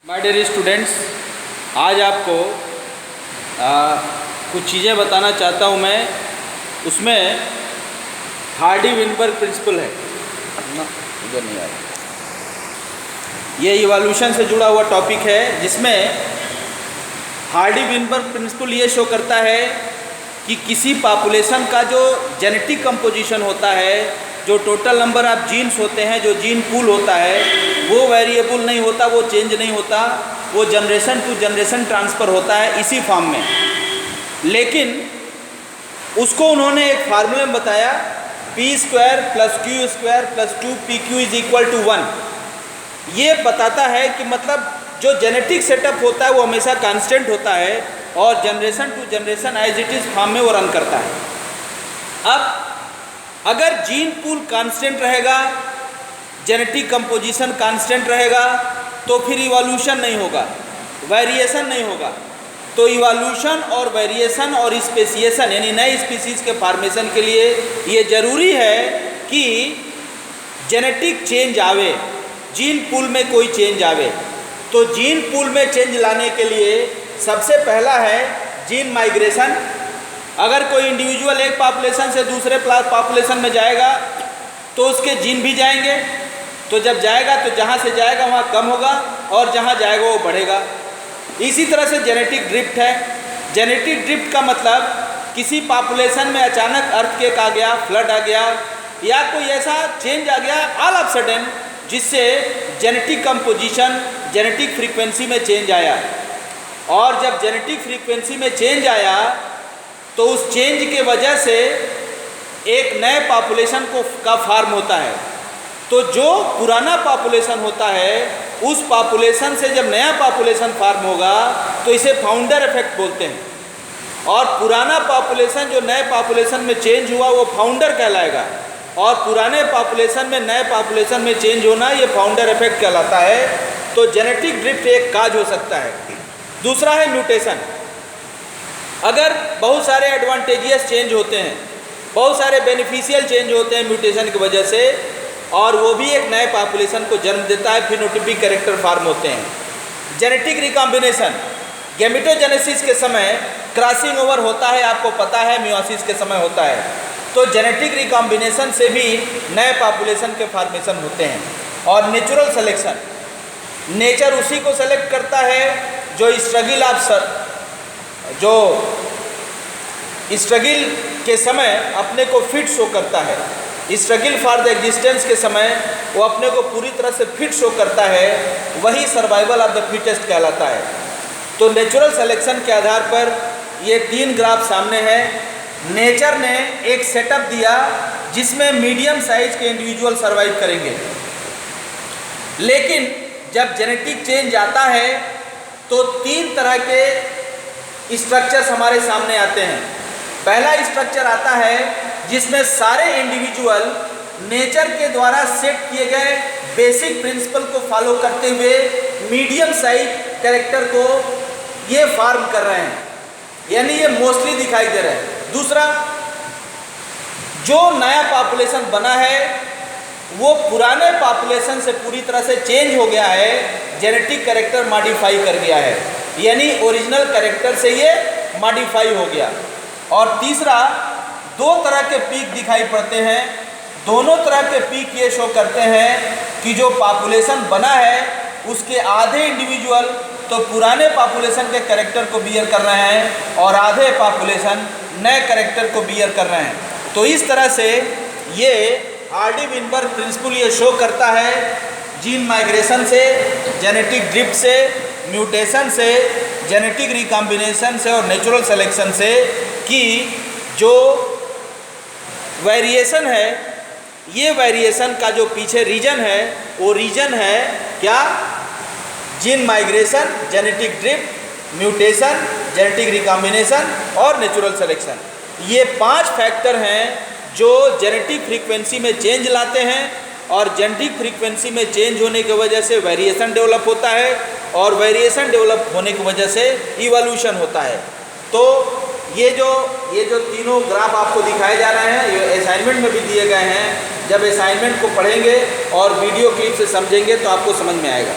My dear students, आज आपको कुछ चीज़ें बताना चाहता हूँ मैं। उसमें हार्डी-विनबर्ग प्रिंसिपल है ना, इधर नहीं आ रहा। ये इवोल्यूशन से जुड़ा हुआ टॉपिक है, जिसमें हार्डी-विनबर्ग प्रिंसिपल ये शो करता है कि किसी पॉपुलेशन का जो जेनेटिक कंपोजिशन होता है, जो टोटल नंबर ऑफ जीन्स होते हैं, जो जीन पूल होता है, वो वेरिएबल नहीं होता, वो चेंज नहीं होता, वो जनरेशन टू जनरेशन ट्रांसफ़र होता है इसी फॉर्म में। लेकिन उसको उन्होंने एक फार्मूले में बताया, p² + q² + 2pq = 1। ये बताता है कि मतलब जो जेनेटिक सेटअप होता है वो हमेशा कांस्टेंट होता है और generation to generation as it is form में वो रन करता है। अब अगर जीन पूल कांस्टेंट रहेगा, जेनेटिक कंपोजिशन कांस्टेंट रहेगा, तो फिर इवोल्यूशन नहीं होगा, वेरिएशन नहीं होगा। तो इवोल्यूशन और वेरिएशन और स्पेसिएशन यानी नए स्पीसीज़ के फॉर्मेशन के लिए ये ज़रूरी है कि जेनेटिक चेंज आवे, जीन पूल में कोई चेंज आवे। तो जीन पूल में चेंज लाने के लिए सबसे पहला है जीन माइग्रेशन। अगर कोई इंडिविजुअल एक पॉपुलेशन से दूसरे पॉपुलेशन में जाएगा तो उसके जीन भी जाएंगे। तो जब जाएगा तो जहाँ से जाएगा वहाँ कम होगा और जहाँ जाएगा वो बढ़ेगा। इसी तरह से जेनेटिक ड्रिफ्ट है। जेनेटिक ड्रिफ्ट का मतलब किसी पॉपुलेशन में अचानक अर्थक्वेक आ गया, फ्लड आ गया या कोई ऐसा चेंज आ गया ऑल ऑफ सडन, जिससे जेनेटिक कंपोजिशन, जेनेटिक फ्रीक्वेंसी में चेंज आया। और जब जेनेटिक फ्रीक्वेंसी में चेंज आया तो उस चेंज के वजह से एक नए पॉपुलेशन का फॉर्म होता है। तो जो पुराना पॉपुलेशन होता है उस पॉपुलेशन से जब नया पॉपुलेशन फॉर्म होगा तो इसे फाउंडर इफेक्ट बोलते हैं। और पुराना पॉपुलेशन जो नए पॉपुलेशन में चेंज हुआ वो फाउंडर कहलाएगा, और पुराने पॉपुलेशन में नए पॉपुलेशन में चेंज होना ये फाउंडर इफेक्ट कहलाता है। तो जेनेटिक ड्रिफ्ट एक काज हो सकता है। दूसरा है म्यूटेशन। अगर बहुत सारे एडवांटेजियस चेंज होते हैं, बहुत सारे बेनिफिशियल चेंज होते हैं म्यूटेशन की वजह से, और वो भी एक नए पॉपुलेशन को जन्म देता है, फिनोटाइपिक कैरेक्टर फॉर्म होते हैं। जेनेटिक रिकॉम्बिनेशन, गैमेटोजेनेसिस के समय क्रॉसिंग ओवर होता है, आपको पता है, मियोसिस के समय होता है। तो जेनेटिक रिकॉम्बिनेशन से भी नए पॉपुलेशन के फॉर्मेशन होते हैं। और नेचुरल सिलेक्शन, नेचर उसी को सेलेक्ट करता है जो स्ट्रगल के समय अपने को फिट शो करता है। स्ट्रगल फॉर द एग्जिस्टेंस के समय वो अपने को पूरी तरह से फिट शो करता है, वही सर्वाइवल ऑफ द फिटेस्ट कहलाता है। तो नेचुरल सिलेक्शन के आधार पर ये 3 ग्राफ सामने है। नेचर ने एक सेटअप दिया जिसमें मीडियम साइज के इंडिविजुअल सर्वाइव करेंगे, लेकिन जब जेनेटिक चेंज आता है तो 3 तरह के स्ट्रक्चर्स हमारे सामने आते हैं। पहला स्ट्रक्चर आता है जिसमें सारे इंडिविजुअल नेचर के द्वारा सेट किए गए बेसिक प्रिंसिपल को फॉलो करते हुए मीडियम साइज कैरेक्टर को ये फॉर्म कर रहे हैं, यानी ये मोस्टली दिखाई दे रहा है। दूसरा, जो नया पॉपुलेशन बना है वो पुराने पॉपुलेशन से पूरी तरह से चेंज हो गया है, जेनेटिक कैरेक्टर मॉडिफाई कर गया है, यानी ओरिजिनल कैरेक्टर से ये मॉडिफाई हो गया। और तीसरा, 2 तरह के पीक दिखाई पड़ते हैं। दोनों तरह के पीक ये शो करते हैं कि जो पॉपुलेशन बना है उसके आधे इंडिविजुअल तो पुराने पॉपुलेशन के कैरेक्टर को बियर कर रहे हैं और आधे पॉपुलेशन नए कैरेक्टर को बियर कर रहे हैं। तो इस तरह से ये हार्डी-विनबर्ग प्रिंसिपल ये शो करता है जीन माइग्रेशन से, जेनेटिक ड्रिफ्ट से, म्यूटेशन से, जेनेटिक रिकॉम्बिनेशन से और नेचुरल सिलेक्शन से कि जो वेरिएशन है, ये वेरिएशन का जो पीछे रीजन है वो रीजन है क्या? Gene migration, genetic drift, mutation, genetic recombination और नेचुरल सिलेक्शन। ये 5 फैक्टर हैं जो जेनेटिक फ्रीक्वेंसी में चेंज लाते हैं, और जेनेटिक फ्रीक्वेंसी में चेंज होने की वजह से वेरिएशन डेवलप होता है, और वेरिएशन डेवलप होने की वजह से इवोल्यूशन होता है। तो ये जो तीनों ग्राफ आपको दिखाए जा रहे हैं ये असाइनमेंट में भी दिए गए हैं। जब असाइनमेंट को पढ़ेंगे और वीडियो क्लिप से समझेंगे तो आपको समझ में आएगा।